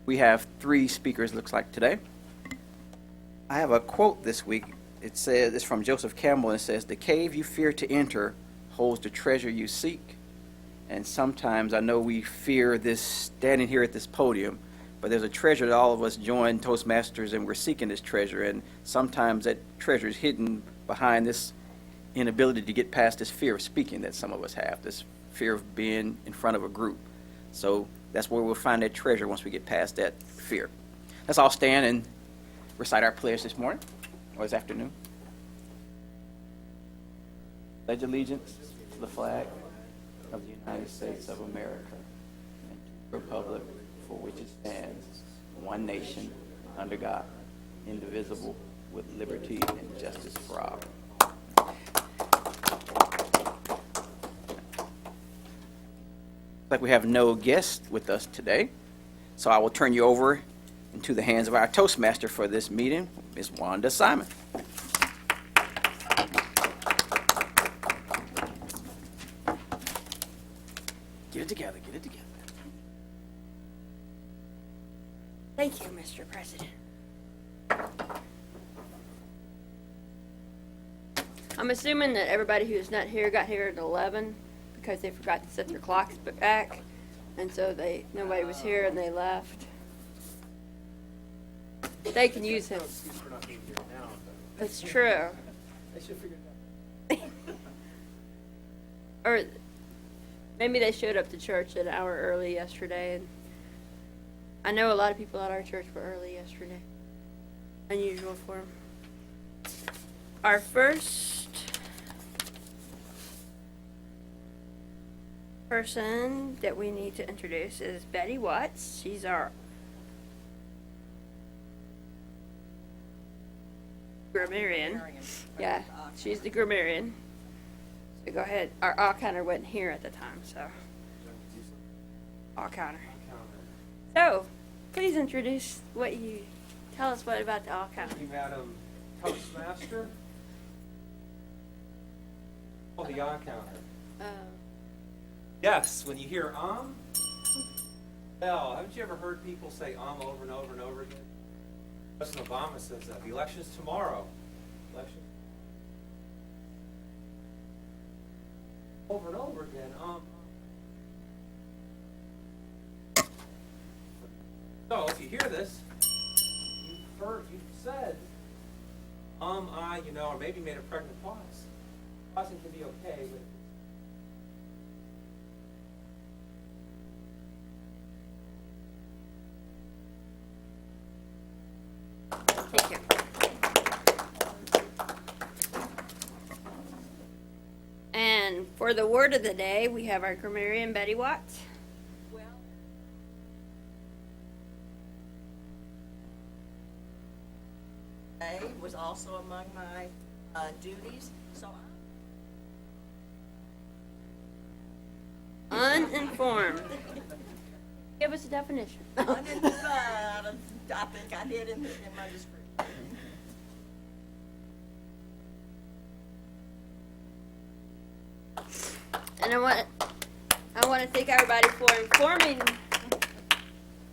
We have 3 speakers, looks like, today. I have a quote this week. It says, it's from Joseph Campbell, and it says, "The cave you fear to enter holds the treasure you seek." And sometimes I know we fear this standing here at this podium, but there's a treasure that all of us join Toastmasters and we're seeking this treasure. And sometimes that treasure is hidden behind this inability to get past this fear of speaking that some of us have, this fear of being in front of a group. So that's where we'll find that treasure once we get past that fear. Let's all stand and recite our pledge this morning, or this afternoon. Pledge allegiance to the flag of the United States of America and to the republic for which it stands, one nation, under God, indivisible, with liberty and justice for all. Like we have no guest with us today, so I will turn you over into the hands of our Toastmaster for this meeting, Ms. Wanda Simon. Get it together, get it together. Thank you, Mr. President. I'm assuming that everybody who's not here got here at 11 because they forgot to set their clocks back, and so nobody was here and they left. They can use him. That's true. Or maybe they showed up to church an hour early yesterday, and I know a lot of people at our church were early yesterday. Unusual for them. Our first person that we need to introduce is Betty Watts. She's our grammarian. Yeah, she's the grammarian. So go ahead. Our all-counter wasn't here at the time, so all-counter. So, please introduce tell us what about the all-counter. Thank you, Madam Toastmaster. Oh, the all-counter. Yes, when you hear well, haven't you ever heard people say over and over and over again? President Obama says that. The election's tomorrow. Election. Over and over again, So, if you hear this, you've said, or maybe made a pregnant pause. Pausing can be okay, but Thank you. And for the word of the day, we have our grammarian, Betty Watts. Was also among my duties, so Uninformed. Give us a definition. I think I did in my description. And I want to thank everybody for informing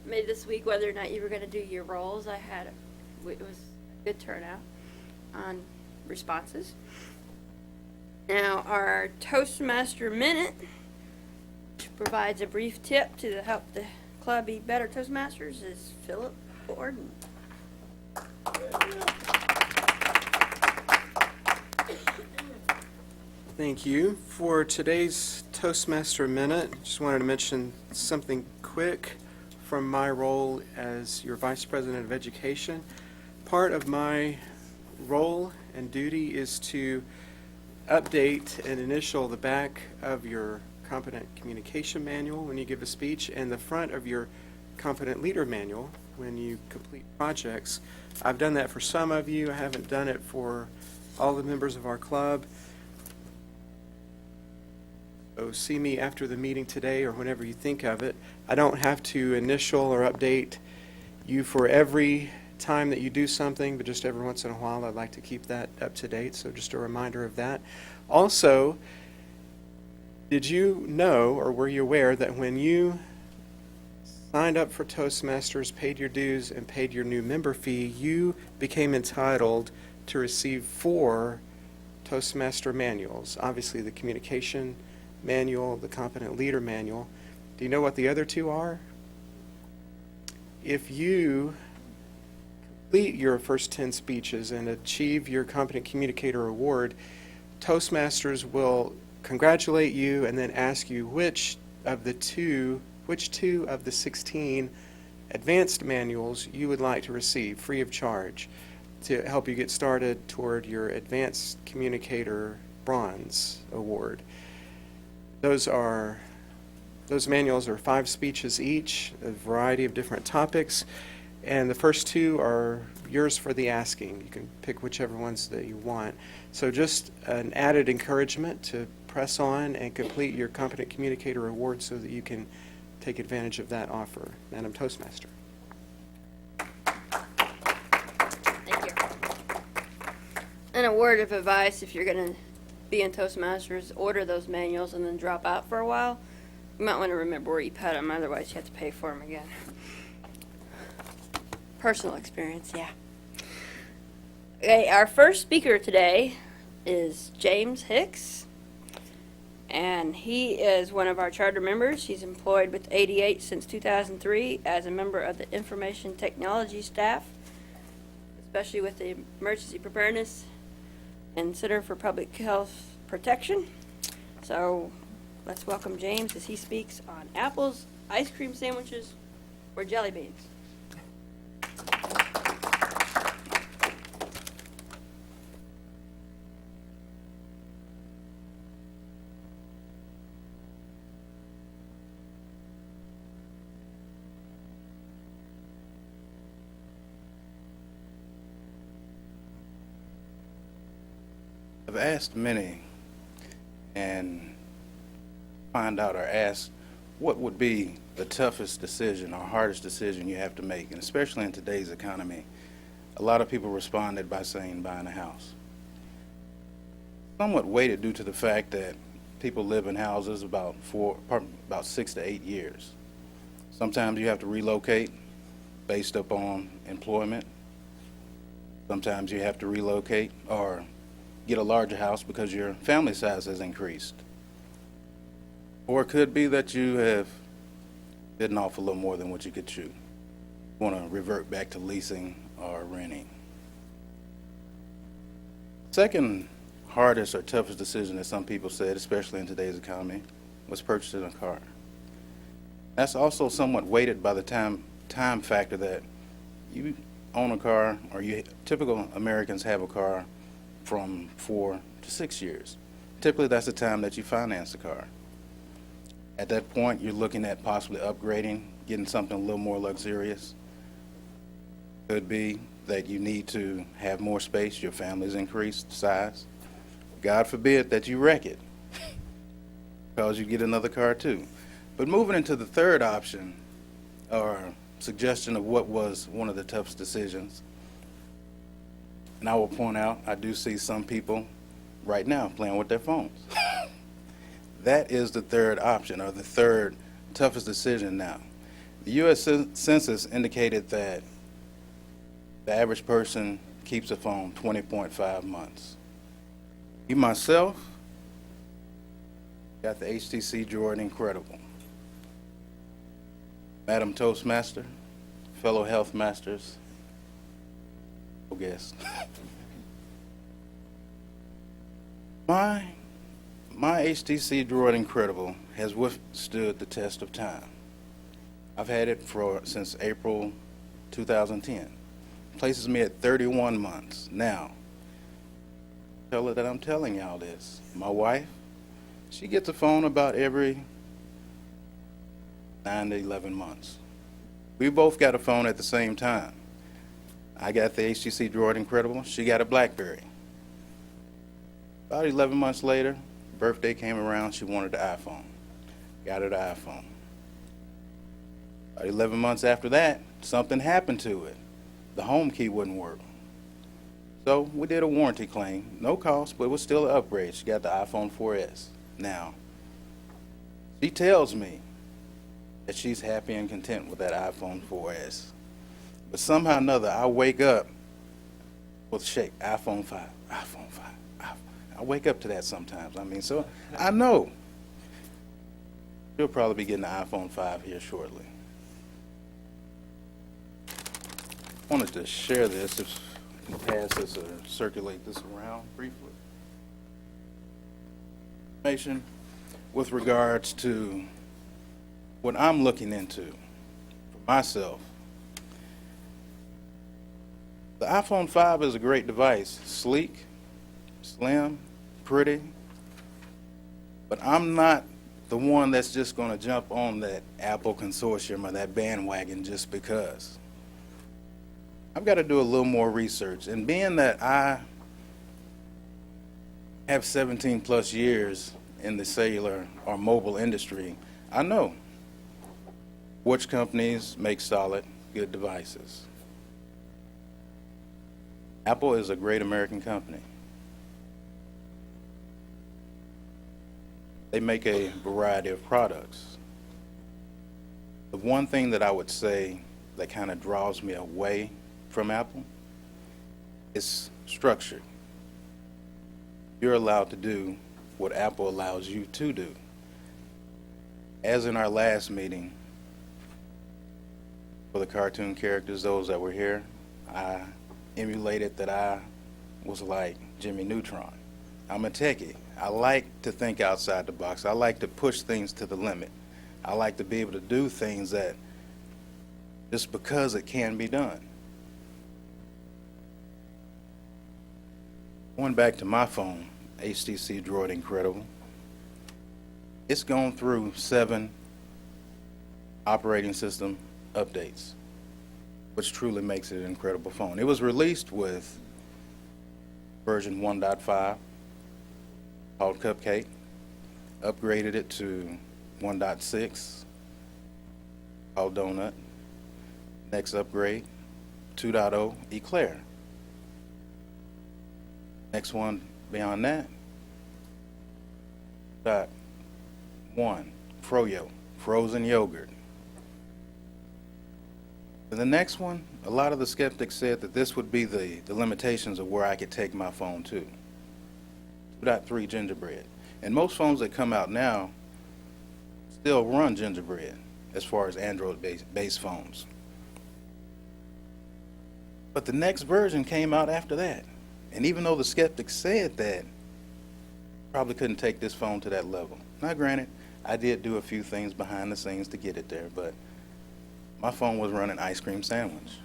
me this week whether or not you were going to do your roles. It was a good turnout on responses. Now, our Toastmaster Minute, which provides a brief tip to help the club be better Toastmasters, is Phillip Borden. Thank you. For today's Toastmaster Minute, just wanted to mention something quick from my role as your Vice President of Education. Part of my role and duty is to update and initial the back of your Competent Communication Manual when you give a speech and the front of your Competent Leader Manual when you complete projects. I've done that for some of you. I haven't done it for all the members of our club. So see me after the meeting today or whenever you think of it. I don't have to initial or update you for every time that you do something, but just every once in a while I'd like to keep that up to date, so just a reminder of that. Also, did you know or were you aware that when you signed up for Toastmasters, paid your dues, and paid your new member fee, you became entitled to receive 4 Toastmaster manuals. Obviously, the communication manual, the competent leader manual. Do you know what the other 2 are? If you complete your first 10 speeches and achieve your competent communicator award, Toastmasters will congratulate you and then ask you which 2 of the 16 advanced manuals you would like to receive free of charge to help you get started toward your Advanced Communicator Bronze Award. Those manuals are 5 speeches each, a variety of different topics, and the first 2 are yours for the asking. You can pick whichever ones that you want. So just an added encouragement to press on and complete your Competent Communicator Award so that you can take advantage of that offer. Madam Toastmaster. Thank you. And a word of advice, if you're going to be in Toastmasters, order those manuals and then drop out for a while. You might want to remember where you put them, otherwise you have to pay for them again. Personal experience, yeah. Okay, our first speaker today is James Hicks, and he is one of our charter members. He's employed with 88 since 2003 as a member of the information technology staff, especially with the emergency preparedness and Center for Public Health Protection. So let's welcome James as he speaks on apples, ice cream sandwiches, or jelly beans. I've asked many and find out or asked what would be the toughest decision or hardest decision you have to make, and especially in today's economy, a lot of people responded by saying buying a house. Somewhat weighted due to the fact that people live in houses about 6 to 8 years. Sometimes you have to relocate based upon employment. Sometimes you have to relocate or get a larger house because your family size has increased. Or it could be that you have bitten off a little more than what you could chew. You want to revert back to leasing or renting. Second hardest or toughest decision that some people said, especially in today's economy, was purchasing a car. That's also somewhat weighted by the time factor that you own a car, or typical Americans have a car from 4 to 6 years. Typically, that's the time that you finance the car. At that point, you're looking at possibly upgrading, getting something a little more luxurious. Could be that you need to have more space, your family's increased size. God forbid that you wreck it, because you get another car too. But moving into the third option, or suggestion of what was one of the toughest decisions, and I will point out, I do see some people right now playing with their phones. That is the third option, or the third toughest decision now. The U.S. Census indicated that the average person keeps a phone 20.5 months. Me, myself, got the HTC Droid Incredible. Madam Toastmaster, fellow Healthmasters, guest. My HTC Droid Incredible has withstood the test of time. I've had it since April 2010. Places me at 31 months. Now, tell her that I'm telling y'all this. My wife, she gets a phone about every 9 to 11 months. We both got a phone at the same time. I got the HTC Droid Incredible. She got a BlackBerry. About 11 months later, birthday came around. She wanted the iPhone. Got her the iPhone. About 11 months after that, something happened to it. The home key wouldn't work. So we did a warranty claim. No cost, but it was still an upgrade. She got the iPhone 4S. Now, she tells me that she's happy and content with that iPhone 4S. But somehow or another, I wake up with a shake, iPhone 5, iPhone 5. I wake up to that sometimes. I mean, so I know you'll probably be getting the iPhone 5 here shortly. I wanted to share this, if I can pass this or circulate this around briefly. Information with regards to what I'm looking into for myself. The iPhone 5 is a great device, sleek, slim, pretty, but I'm not the one that's just going to jump on that Apple consortium or that bandwagon just because. I've got to do a little more research, and being that I have 17 plus years in the cellular or mobile industry, I know which companies make solid, good devices. Apple is a great American company. They make a variety of products. The one thing that I would say that kind of draws me away from Apple is structure. You're allowed to do what Apple allows you to do. As in our last meeting, for the cartoon characters, those that were here, I emulated that I was like Jimmy Neutron. I'm a techie. I like to think outside the box. I like to push things to the limit. I like to be able to do things that just because it can be done. Going back to my phone, HTC Droid Incredible, it's gone through 7 operating system updates, which truly makes it an incredible phone. It was released with version 1.5 called Cupcake, upgraded it to 1.6 called Donut, next upgrade 2.0 Eclair. Next one beyond that, .1 Froyo, frozen yogurt. And the next one, a lot of the skeptics said that this would be the limitations of where I could take my phone to. 2.3 gingerbread. And most phones that come out now still run gingerbread as far as Android-based phones. But the next version came out after that. And even though the skeptics said that, probably couldn't take this phone to that level. Now granted, I did do a few things behind the scenes to get it there, but my phone was running ice cream sandwich.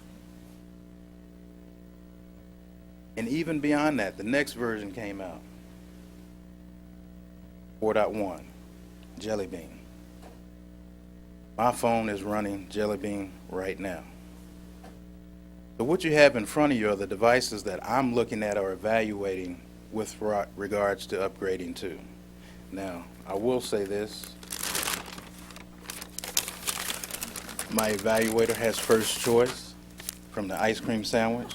And even beyond that, the next version came out. 4.1, Jelly Bean. My phone is running Jelly Bean right now. So what you have in front of you are the devices that I'm looking at or evaluating with regards to upgrading to. Now, I will say this. My evaluator has first choice from the ice cream sandwich,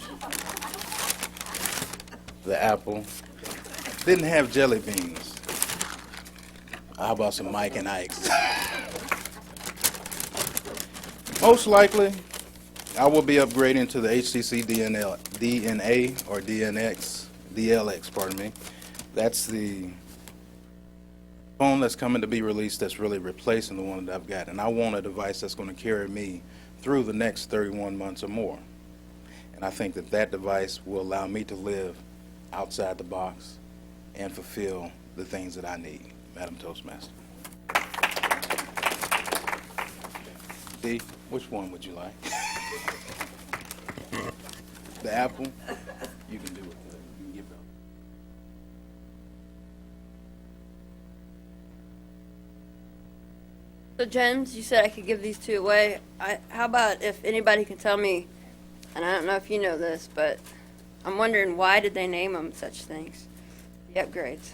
the Apple. Didn't have jelly beans. How about some Mike and Ike's? Most likely, I will be upgrading to the HTC DNA or DLX, pardon me. That's the phone that's coming to be released that's really replacing the one that I've got. And I want a device that's going to carry me through the next 31 months or more. And I think that that device will allow me to live outside the box and fulfill the things that I need. Madam Toastmaster. D, which one would you like? The Apple? You can do it. You can give it up. So gems, you said I could give these 2 away. How about if anybody can tell me, and I don't know if you know this, but I'm wondering why did they name them such things? The upgrades.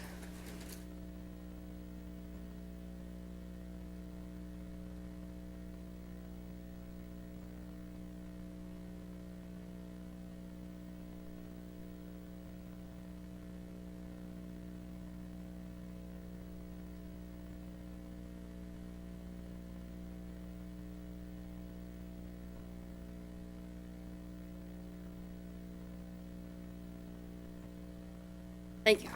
Thank you.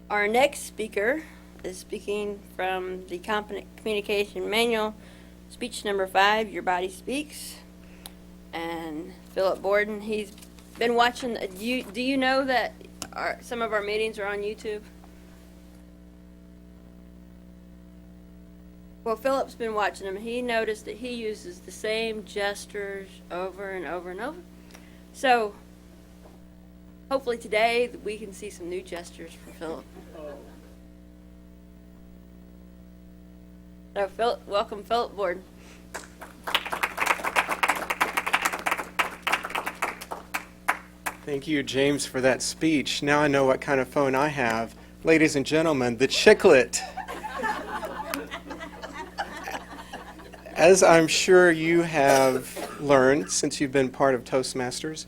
Our next speaker is speaking from the Competent Communication Manual, speech number 5, Your Body Speaks. And Phillip Borden, he's been watching. Do you know that some of our meetings are on YouTube? Well, Phillip's been watching them. He noticed that he uses the same gestures over and over and over. So hopefully today we can see some new gestures from Phillip. So Phillip, welcome Phillip Borden. Thank you, James, for that speech. Now I know what kind of phone I have. Ladies and gentlemen, the chiclet. As I'm sure you have learned since you've been part of Toastmasters,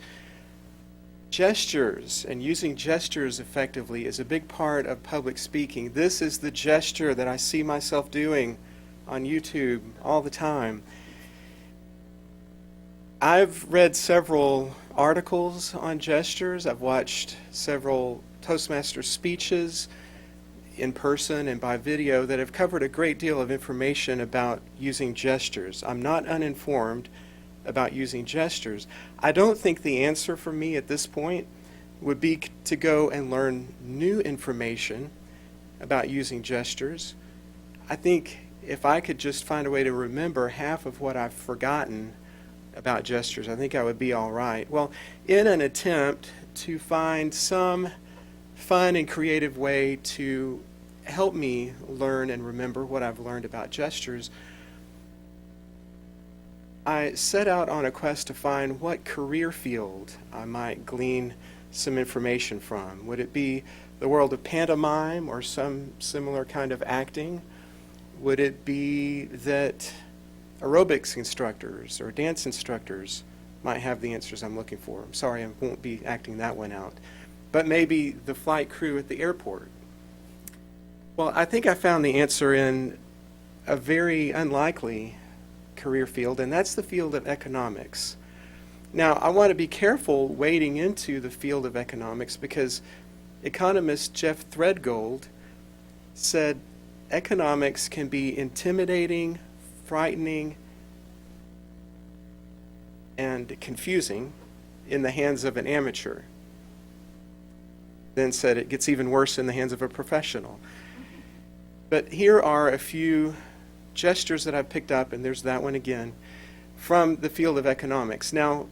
gestures and using gestures effectively is a big part of public speaking. This is the gesture that I see myself doing on YouTube all the time. I've read several articles on gestures. I've watched several Toastmaster speeches in person and by video that have covered a great deal of information about using gestures. I'm not uninformed about using gestures. I don't think the answer for me at this point would be to go and learn new information about using gestures. I think if I could just find a way to remember half of what I've forgotten about gestures, I think I would be all right. Well, in an attempt to find some fun and creative way to help me learn and remember what I've learned about gestures, I set out on a quest to find what career field I might glean some information from. Would it be the world of pantomime or some similar kind of acting? Would it be that aerobics instructors or dance instructors might have the answers I'm looking for? I'm sorry, I won't be acting that one out. But maybe the flight crew at the airport. Well, I think I found the answer in a very unlikely career field, and that's the field of economics. Now, I want to be careful wading into the field of economics because economist Jeff Threadgold said economics can be intimidating, frightening, and confusing in the hands of an amateur. Then said it gets even worse in the hands of a professional. But here are a few gestures that I've picked up, and there's that one again, from the field of economics. Now,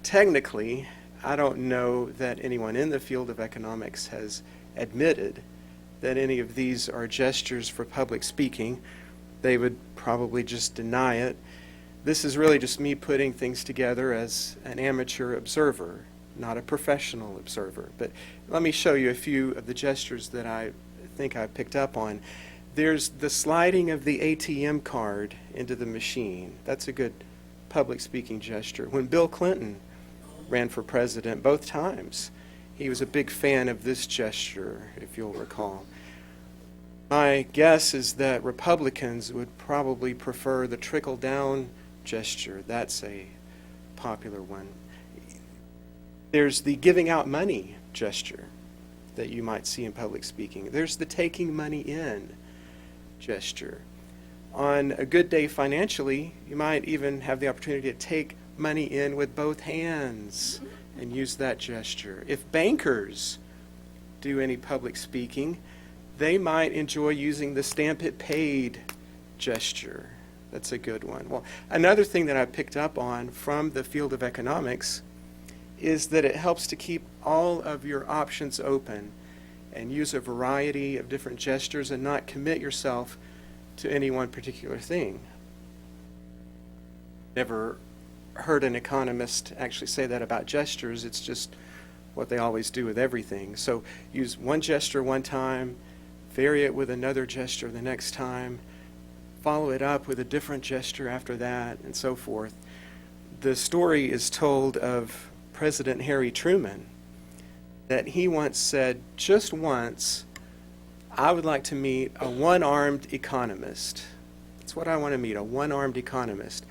technically, I don't know that anyone in the field of economics has admitted that any of these are gestures for public speaking. They would probably just deny it. This is really just me putting things together as an amateur observer, not a professional observer. But let me show you a few of the gestures that I think I picked up on. There's the sliding of the ATM card into the machine. That's a good public speaking gesture. When Bill Clinton ran for president both times, he was a big fan of this gesture, if you'll recall. My guess is that Republicans would probably prefer the trickle-down gesture. That's a popular one. There's the giving out money gesture that you might see in public speaking. There's the taking money in gesture. On a good day financially, you might even have the opportunity to take money in with both hands and use that gesture. If bankers do any public speaking, they might enjoy using the stamp it paid gesture. That's a good one. Well, another thing that I picked up on from the field of economics is that it helps to keep all of your options open and use a variety of different gestures and not commit yourself to any one particular thing. Never heard an economist actually say that about gestures. It's just what they always do with everything. So use one gesture one time, vary it with another gesture the next time, follow it up with a different gesture after that, and so forth. The story is told of President Harry Truman, that he once said, just once, I would like to meet a one-armed economist. That's what I want to meet, a one-armed economist.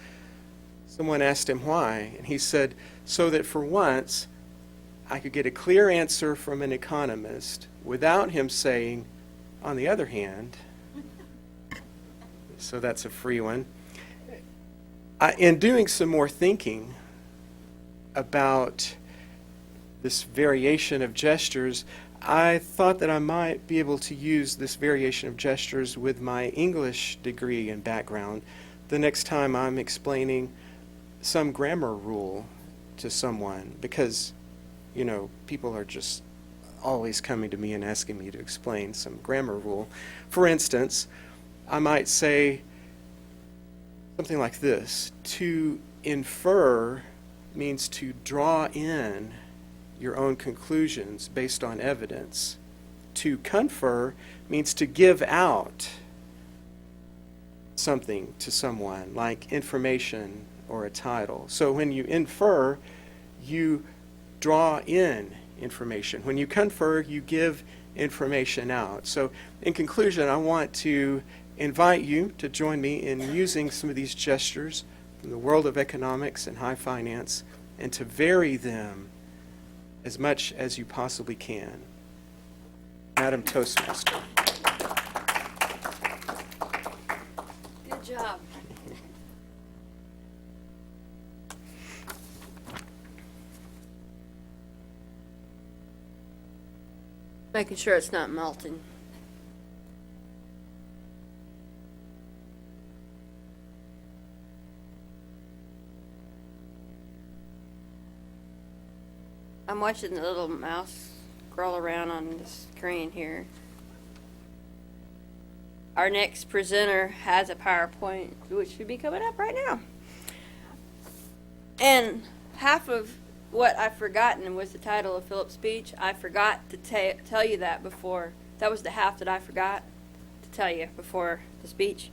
Someone asked him why, and he said, so that for once, I could get a clear answer from an economist without him saying, on the other hand. So that's a free one. In doing some more thinking about this variation of gestures, I thought that I might be able to use this variation of gestures with my English degree and background the next time I'm explaining some grammar rule to someone, because, you know, people are just always coming to me and asking me to explain some grammar rule. For instance, I might say something like this: to infer means to draw in your own conclusions based on evidence. To confer means to give out something to someone, like information or a title. So when you infer, you draw in information. When you confer, you give information out. So in conclusion, I want to invite you to join me in using some of these gestures from the world of economics and high finance, and to vary them as much as you possibly can. Madam Toastmaster. Good job. Making sure it's not melting. I'm watching the little mouse crawl around on the screen here. Our next presenter has a PowerPoint, which should be coming up right now. And half of what I've forgotten was the title of Phillip's speech. I forgot to tell you that before. That was the half that I forgot to tell you before the speech.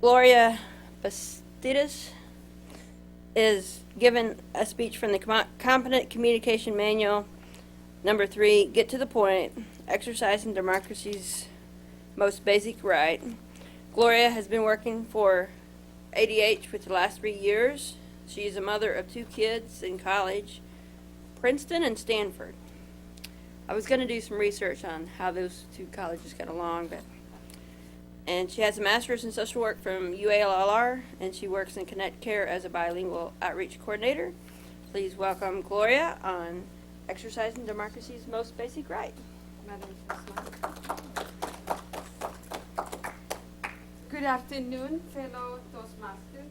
Gloria Bastidas is given a speech from the Competent Communication Manual, number 3, Get to the Point, Exercising Democracy's Most Basic Right. Gloria has been working for ADH for the last 3 years. She is a mother of 2 kids in college, Princeton and Stanford. I was going to do some research on how those 2 colleges got along, and she has a master's in social work from UALR, and she works in Connect Care as a bilingual outreach coordinator. Please welcome Gloria on Exercising Democracy's Most Basic Right. Madam Toastmaster. Good afternoon, fellow Toastmasters.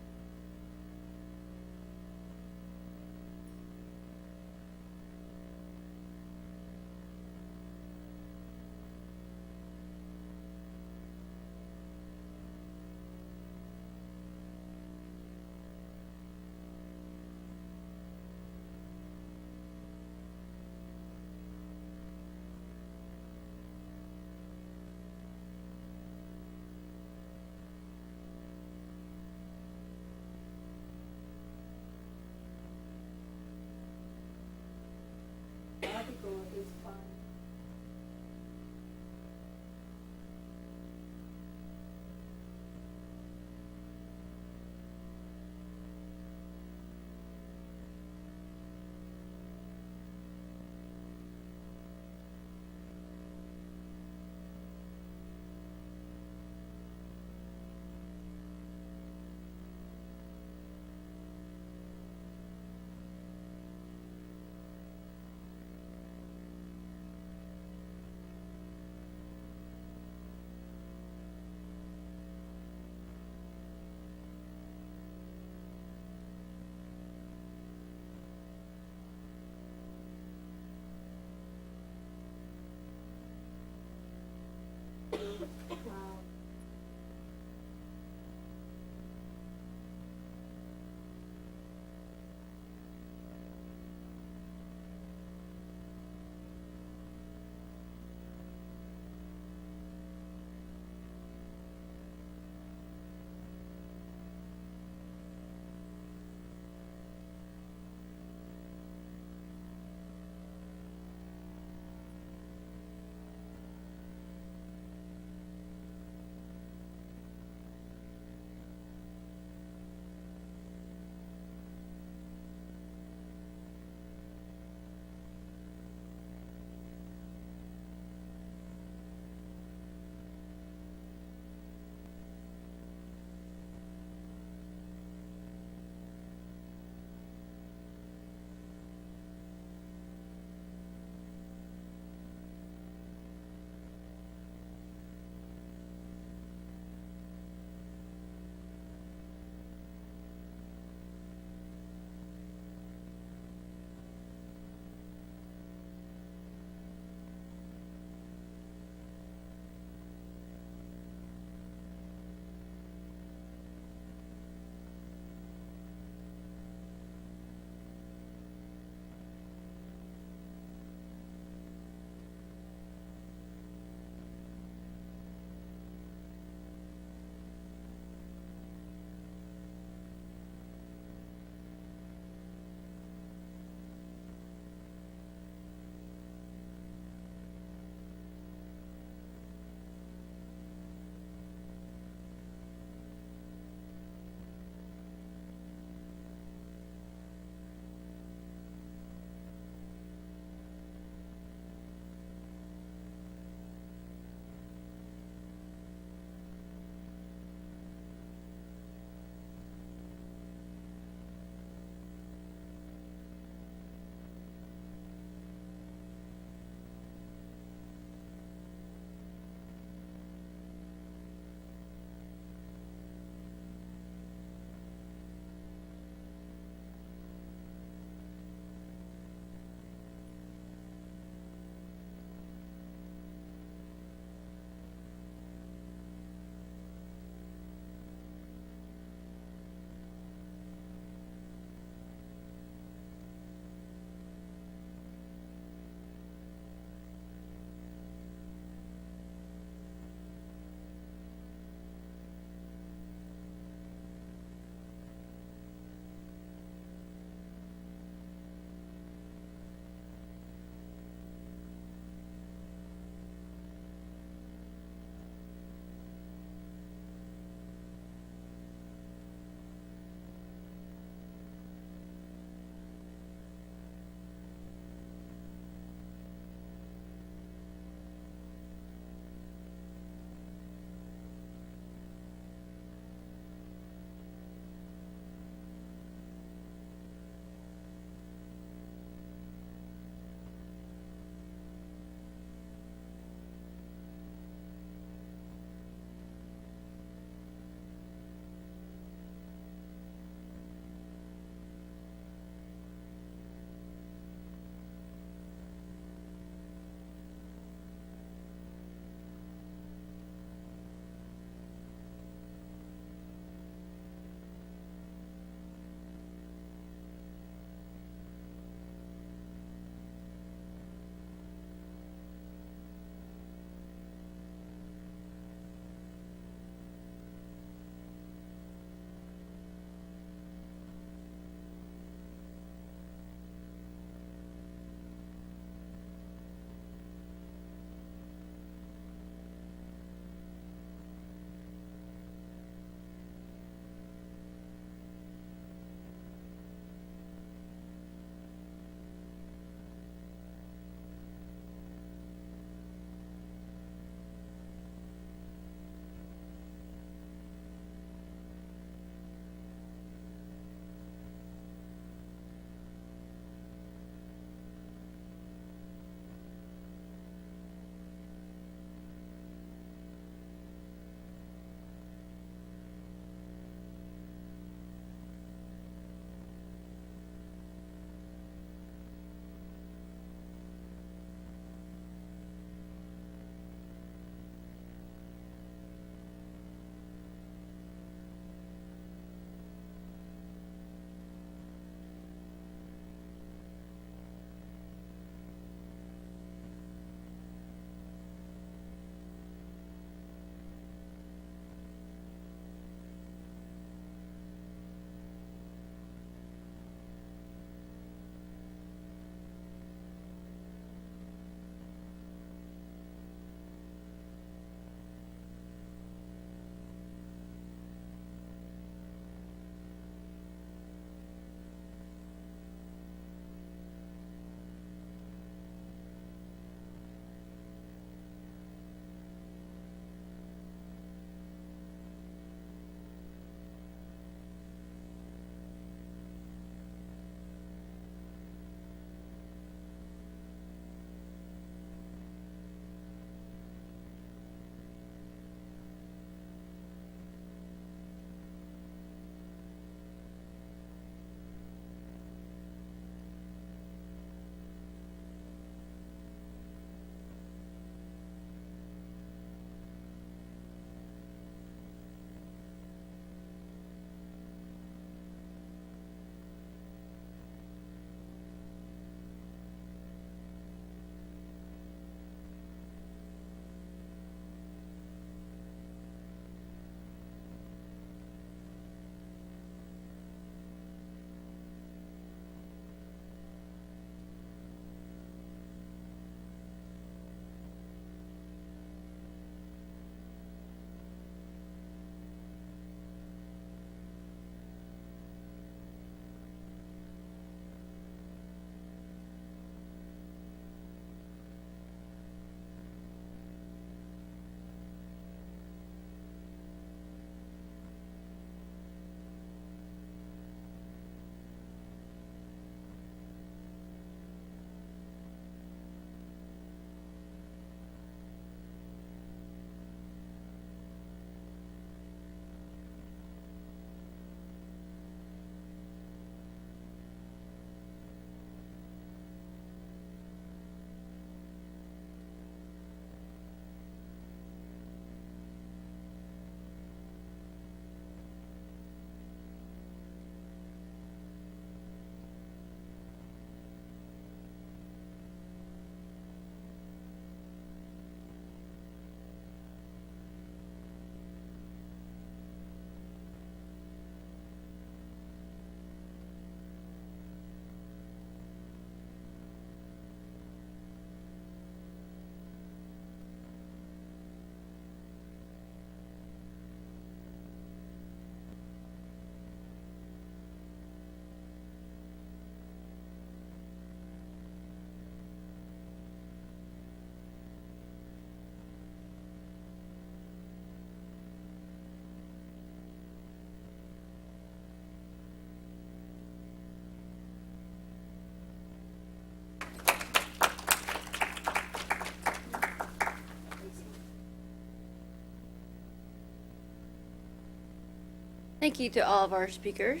Thank you to all of our speakers.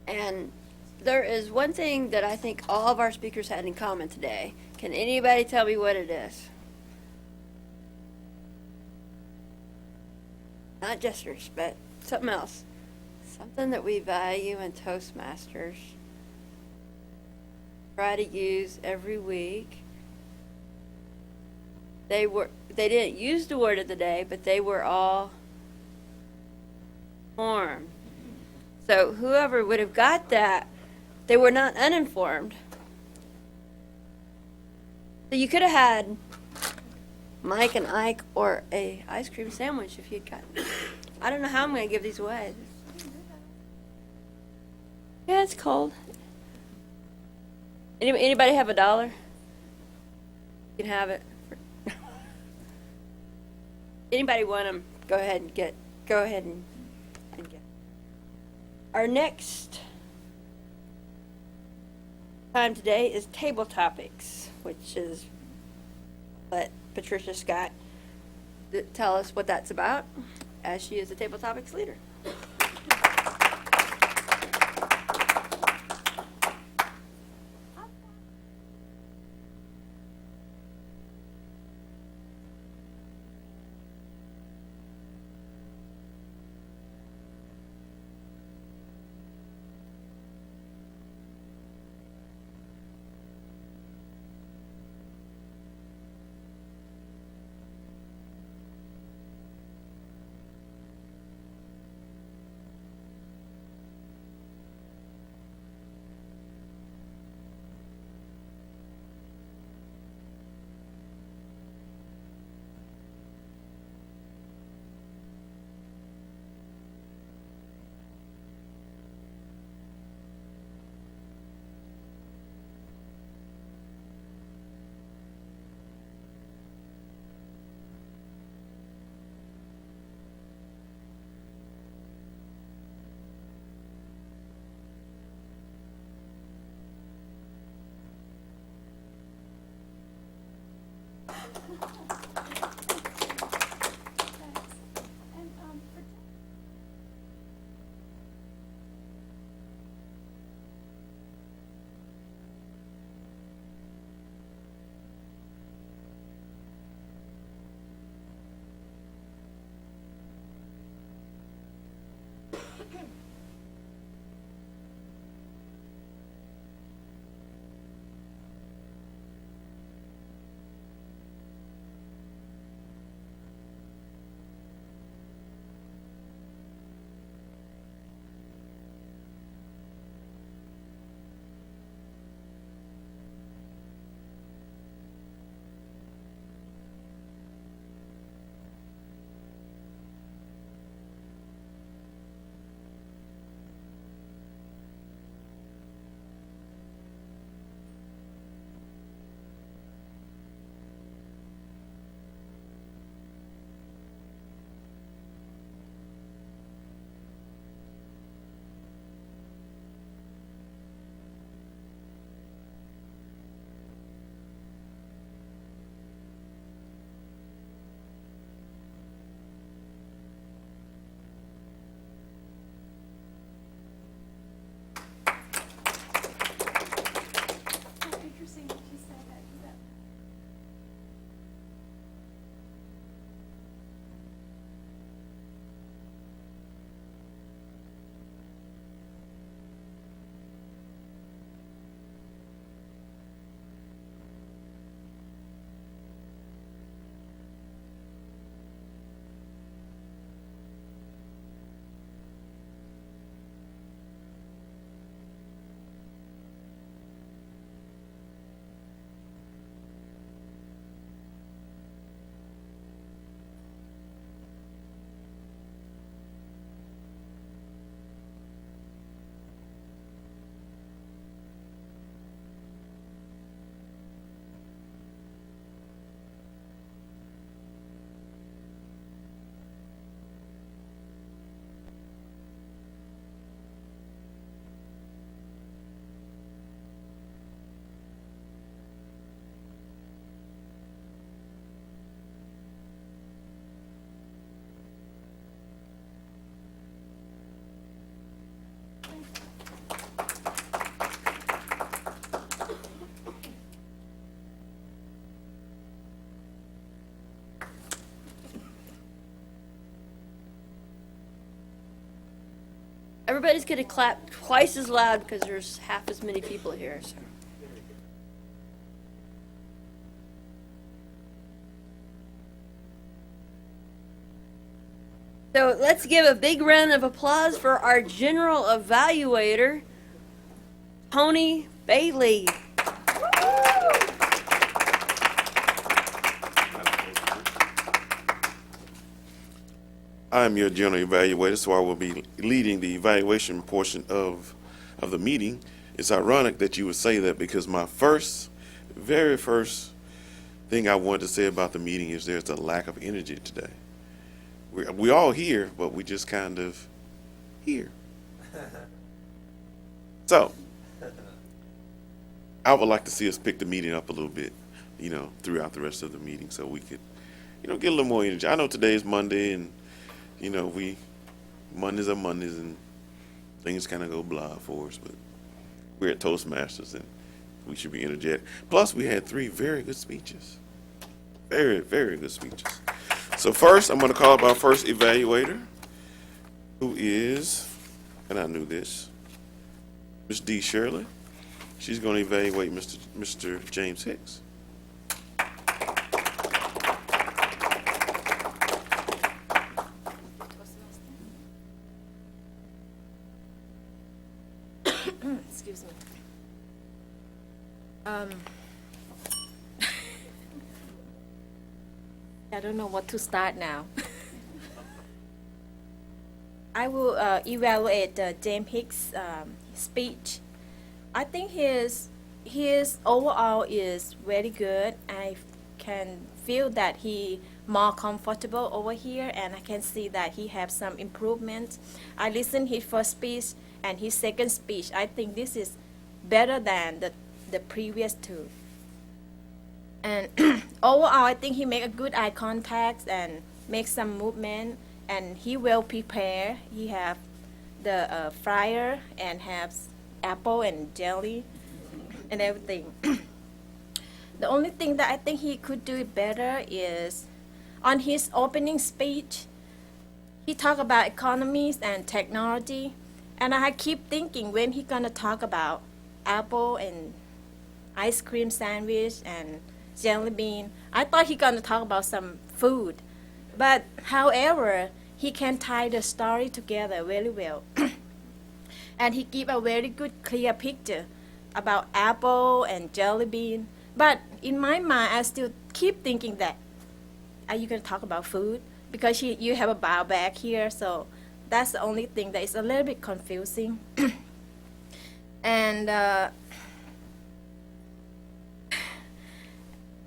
And there is one thing that I think all of our speakers had in common today. Can anybody tell me what it is? Not gestures, but something else. Something that we value in Toastmasters. Try to use every week. They didn't use the word of the day, but they were all informed. So whoever would have got that, they were not uninformed. So you could have had Mike and Ike or a ice cream sandwich if you'd gotten it. I don't know how I'm going to give these away. Yeah, it's cold. Anybody have $1? You can have it. Anybody want them? Go ahead and get. Our next time today is table topics, which is let Patricia Scott tell us what that's about, as she is the table topics leader. Everybody's gonna clap twice as loud because there's half as many people here. So. So let's give a big round of applause for our general evaluator, Tony Bailey. I'm your general evaluator, so I will be leading the evaluation portion of the meeting. It's ironic that you would say that because my very first thing I wanted to say about the meeting is there's a lack of energy today. We're all here, but we just kind of here. So, I would like to see us pick the meeting up a little bit, throughout the rest of the meeting so we could, get a little more energy. I know today is Monday and Mondays are Mondays and things kind of go blah for us, but we're at Toastmasters and we should be energetic. Plus, we had 3 very good speeches. Very, very good speeches. So first, I'm going to call up our first evaluator, who is, and I knew this, Ms. D. Shirley. She's going to evaluate Mr. James Hicks. Excuse me. I don't know what to start now. I will evaluate James Hicks' speech. I think his overall is very good. I can feel that he more comfortable over here, and I can see that he have some improvements. I listened his first speech and his second speech. I think this is better than the previous 2. And overall, I think he make a good eye contact and make some movement, and he well prepared. He have the fryer and have apple and jelly and everything. The only thing that I think he could do it better is on his opening speech, he talked about economies and technology, and I keep thinking when he gonna talk about apple and ice cream sandwich and jelly bean. I thought he gonna talk about some food, but however, he can tie the story together very well. And he give a very good clear picture about apple and jelly bean. But in my mind, I still keep thinking that, are you gonna talk about food? Because you have a bow back here, so that's the only thing that is a little bit confusing. And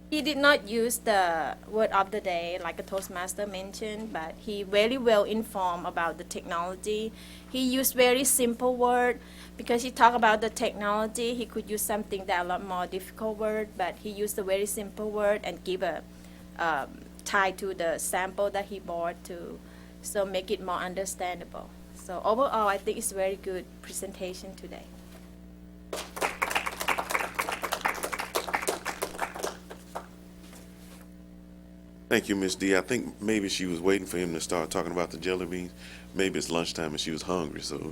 he did not use the word of the day like a Toastmaster mentioned, but he very well informed about the technology. He used very simple word because he talked about the technology. He could use something that a lot more difficult word, but he used a very simple word and give a tie to the sample that he bought to, so make it more understandable. So overall, I think it's a very good presentation today. Thank you, Ms. D. I think maybe she was waiting for him to start talking about the jelly beans. Maybe it's lunchtime and she was hungry, so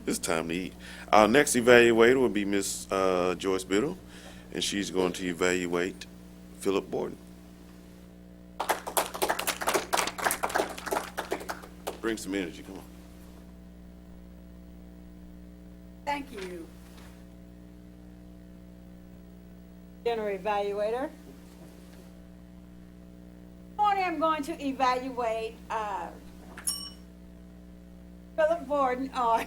it's time to eat. Our next evaluator will be Ms. Joyce Biddle, and she's going to evaluate Phillip Borden. Bring some energy, come on. Thank you. General evaluator. This morning I'm going to evaluate Phillip Borden on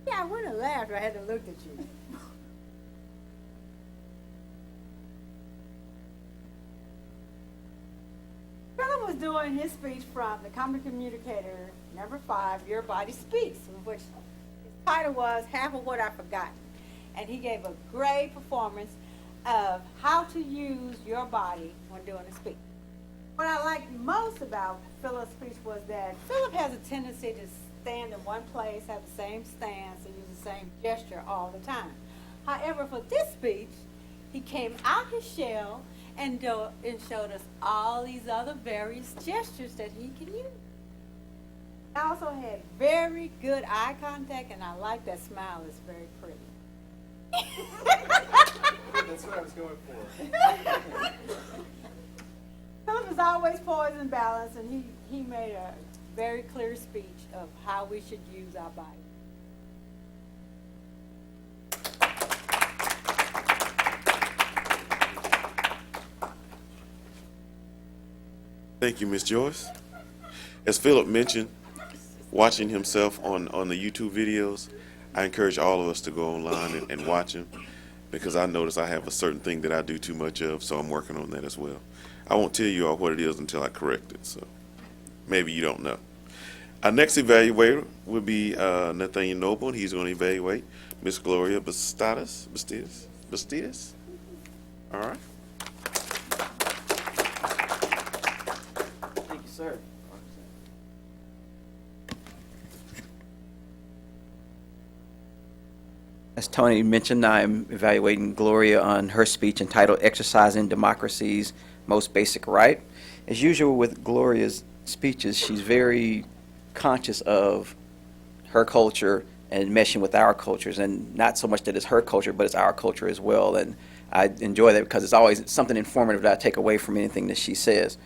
yeah, I would have laughed if I hadn't looked at you. Phillip was doing his speech from the Common Communicator number 5, Your Body Speaks, which his title was Half of What I've Forgotten. And he gave a great performance of how to use your body when doing a speech. What I liked most about Philip's speech was that Phillip has a tendency stand in one place, have the same stance, and use the same gesture all the time. However, for this speech, he came out his shell and showed us all these other various gestures that he can use. I also had very good eye contact, and I like that smile. It's very pretty. That's what I was going for. Phillip is always poised and balanced, and he made a very clear speech of how we should use our body. Thank you, Ms. Joyce. As Phillip mentioned, watching himself on the YouTube videos, I encourage all of us to go online and watch him, because I notice I have a certain thing that I do too much of, so I'm working on that as well. I won't tell you all what it is until I correct it, so maybe you don't know. Our next evaluator will be Nathaniel Noble, and he's going to evaluate Miss Gloria Bastidas. Bastidas? All right. Thank you, sir. As Tony mentioned, I'm evaluating Gloria on her speech entitled Exercising Democracy's Most Basic Right. As usual with Gloria's speeches, she's very conscious of her culture and meshing with our cultures, and not so much that it's her culture, but it's our culture as well. And I enjoy that because it's always something informative that I take away from anything that she says.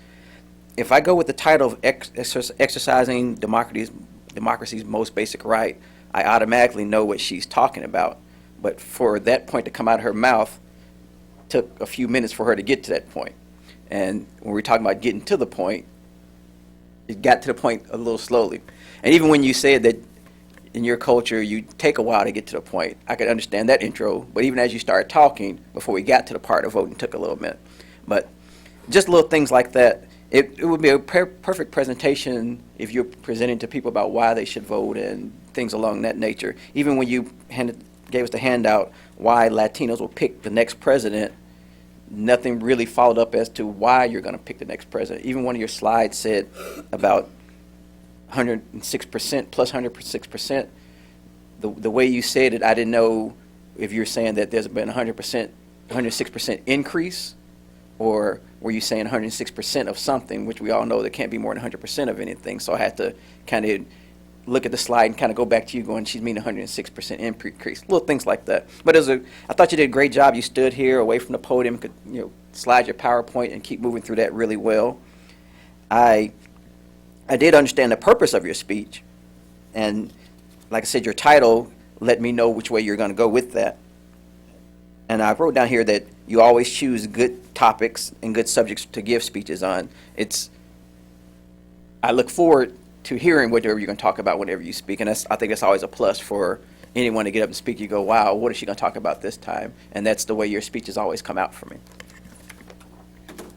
If I go with the title of Exercising Democracy's Most Basic Right, I automatically know what she's talking about. But for that point to come out of her mouth, took a few minutes for her to get to that point. And when we're talking about getting to the point, it got to the point a little slowly. And even when you said that in your culture you take a while to get to the point, I could understand that intro. But even as you started talking, before we got to the part of voting, took a little minute. But just little things like that. It would be a perfect presentation if you're presenting to people about why they should vote and things along that nature. Even when you gave us the handout why Latinos will pick the next president, nothing really followed up as to why you're going to pick the next president. Even one of your slides said about 106%, plus 106%. The way you said it, I didn't know if you're saying that there's been 106% increase, or were you saying 106% of something, which we all know that can't be more than 100% of anything. So I had to kind of look at the slide and kind of go back to you going, she's meaning 106% increase, little things like that. But I thought you did a great job. You stood here away from the podium, could slide your PowerPoint and keep moving through that really well. I did understand the purpose of your speech, and like I said, your title let me know which way you're going to go with that. And I wrote down here that you always choose good topics and good subjects to give speeches on. I look forward to hearing whatever you're going to talk about whenever you speak, and I think that's always a plus for anyone to get up and speak. You go, wow, what is she going to talk about this time? And that's the way your speeches always come out for me.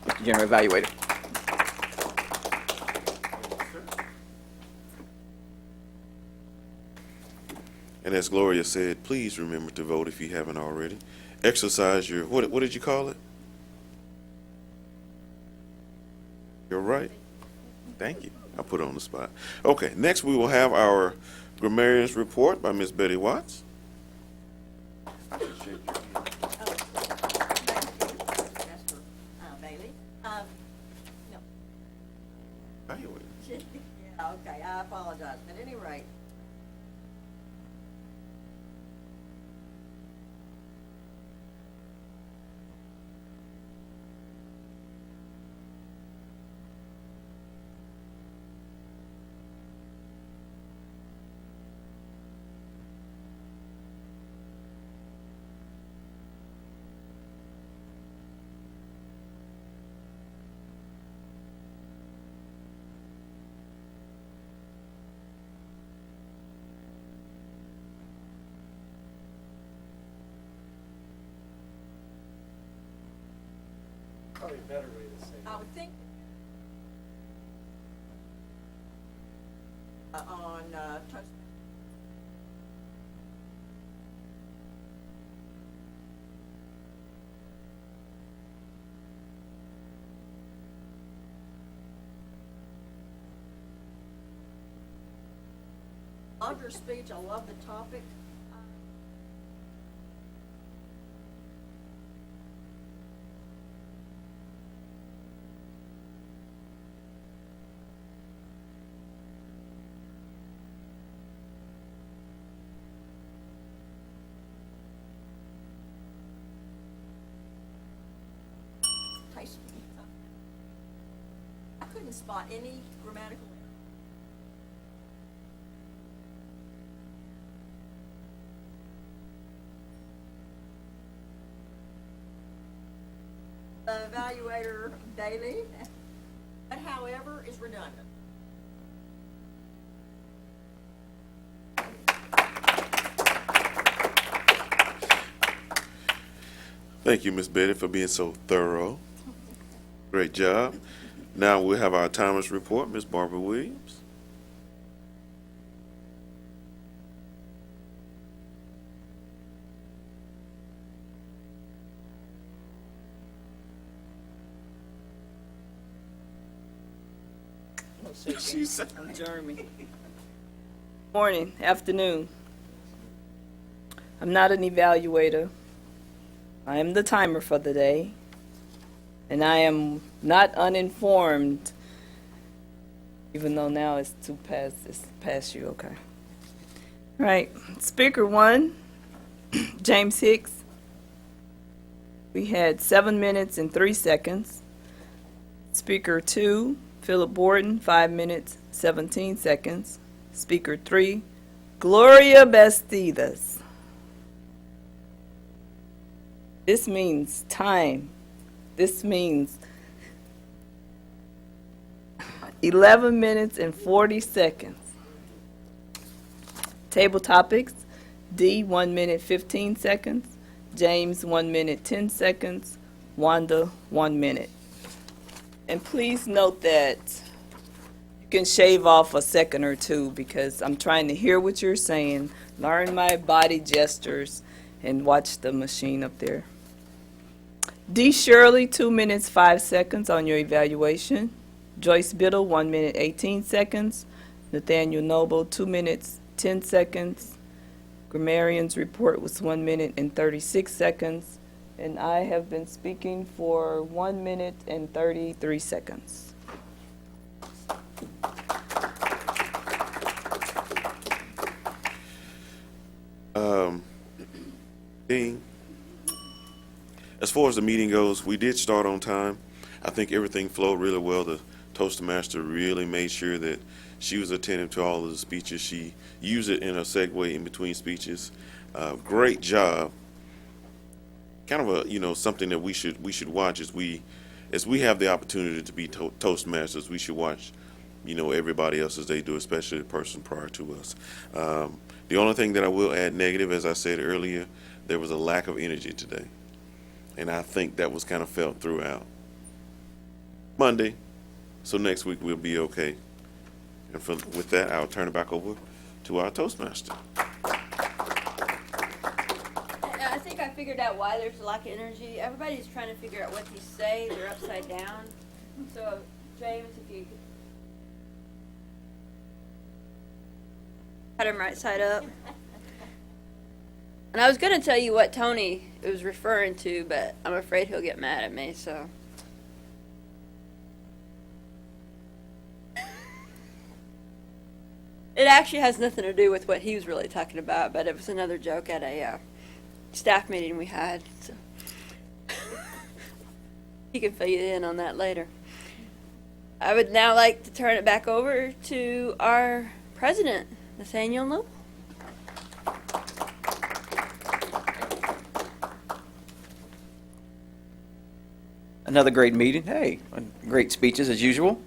Mr. General Evaluator. And as Gloria said, please remember to vote if you haven't already. Exercise your, what did you call it? You're right. Thank you. I put it on the spot. Okay, next we will have our grammarian's report by Miss Betty Watts. I should shake your hand. Mr. Bailey. No. Evaluate. Yeah, okay, I apologize, but at any rate, Probably a better way to say it. I would think on Toastmaster. Loved her speech. I love the topic. I couldn't spot any grammatical error. The evaluator daily, but however is redundant. Thank you, Miss Betty, for being so thorough. Great job. Now we'll have our timers report, Miss Barbara Williams. She said, Jeremy. Morning, afternoon. I'm not an evaluator. I am the timer for the day. And I am not uninformed, even though now it's past you, okay. Right, speaker 1, James Hicks. We had 7 minutes and 3 seconds. Speaker 2, Phillip Borden, 5 minutes, 17 seconds. Speaker 3, Gloria Bastidas. This means time. This means 11 minutes and 40 seconds. Table topics, D, 1 minute, 15 seconds. James, 1 minute, 10 seconds. Wanda, 1 minute. And please note that you can shave off a second or two because I'm trying to hear what you're saying, learn my body gestures, and watch the machine up there. D. Shirley, 2 minutes, 5 seconds on your evaluation. Joyce Biddle, 1 minute, 18 seconds. Nathaniel Noble, 2 minutes, 10 seconds. Grammarian's report was 1 minute and 36 seconds. And I have been speaking for 1 minute and 33 seconds. Dean, as far as the meeting goes, we did start on time. I think everything flowed really well. The Toastmaster really made sure that she was attentive to all of the speeches. She used it in a segue in between speeches. Great job. Kind of a, something that we should watch as we have the opportunity to be Toastmasters. We should watch, everybody else as they do, especially the person prior to us. The only thing that I will add negative, as I said earlier, there was a lack of energy today. And I think that was kind of felt throughout Monday. So next week we'll be okay. And with that, I'll turn it back over to our Toastmaster. I think I figured out why there's a lack of energy. Everybody's trying to figure out what you say. They're upside down. So, James, if you could cut him right side up. And I was going to tell you what Tony was referring to, but I'm afraid he'll get mad at me, so. It actually has nothing to do with what he was really talking about, but it was another joke at a staff meeting we had. So. He can fill you in on that later. I would now like to turn it back over to our president, Nathaniel Noble. Another great meeting. Hey, great speeches as usual.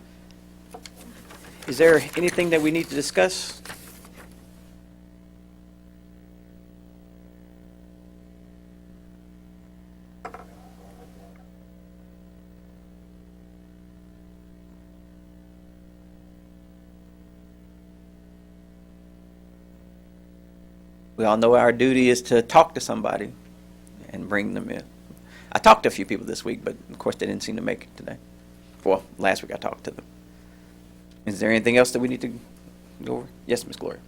Is there anything that we need to discuss? We all know our duty is to talk to somebody and bring them in. I talked to a few people this week, but of course they didn't seem to make it today. Well, last week I talked to them. Is there anything else that we need to go over? Yes, Miss Gloria.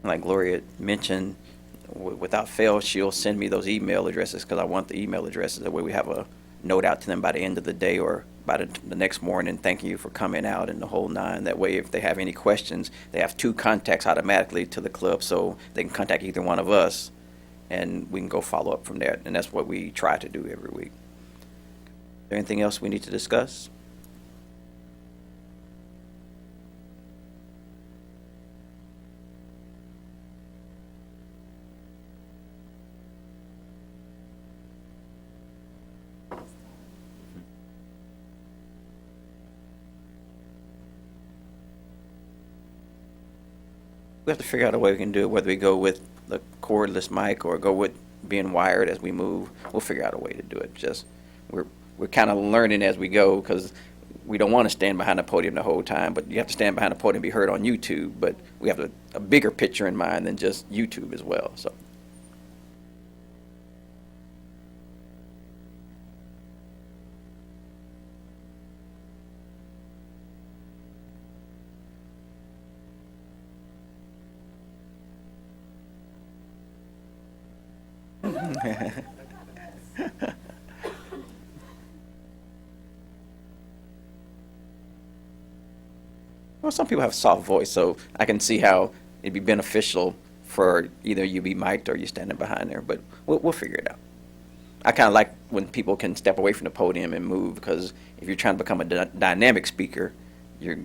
like Gloria mentioned, without fail, she'll send me those email addresses because I want the email addresses. That way we have a note out to them by the end of the day or by the next morning, thanking you for coming out and the whole nine. That way, if they have any questions, they have two contacts automatically to the club, so they can contact either one of us, and we can go follow up from there. And that's what we try to do every week. Is there anything else we need to discuss? We have to figure out a way we can do it, whether we go with the cordless mic or go with being wired as we move. We'll figure out a way to do it. Just we're kind of learning as we go because we don't want to stand behind the podium the whole time, but you have to stand behind the podium and be heard on YouTube. But we have a bigger picture in mind than just YouTube as well. So. Well, some people have a soft voice, so I can see how it'd be beneficial for either you be mic'd or you standing behind there, but we'll figure it out. I kind of like when people can step away from the podium and move, because if you're trying to become a dynamic speaker, you're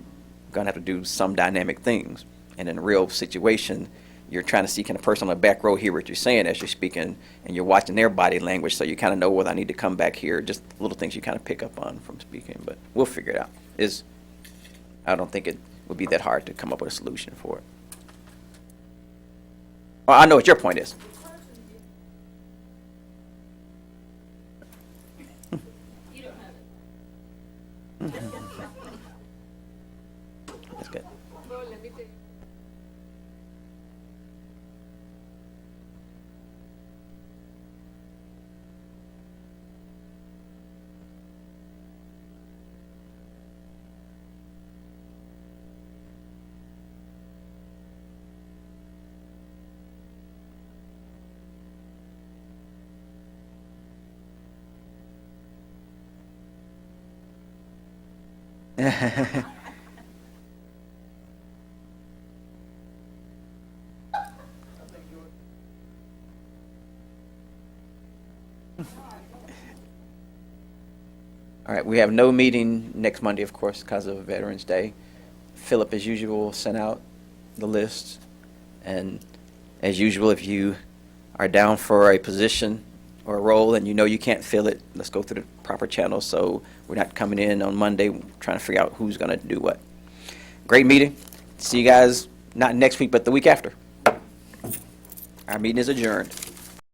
going to have to do some dynamic things. And in a real situation, you're trying to see, can a person on the back row hear what you're saying as you're speaking, and you're watching their body language, so you kind of know whether I need to come back here, just little things you kind of pick up on from speaking, but we'll figure it out. I don't think it would be that hard to come up with a solution for it. Well, I know what your point is. That's good. All right, we have no meeting next Monday, of course, because of Veterans Day. Phillip, as usual, sent out the list. And as usual, if you are down for a position or a role and you know you can't fill it, let's go through the proper channels so we're not coming in on Monday trying to figure out who's going to do what. Great meeting. See you guys not next week, but the week after. Our meeting is adjourned.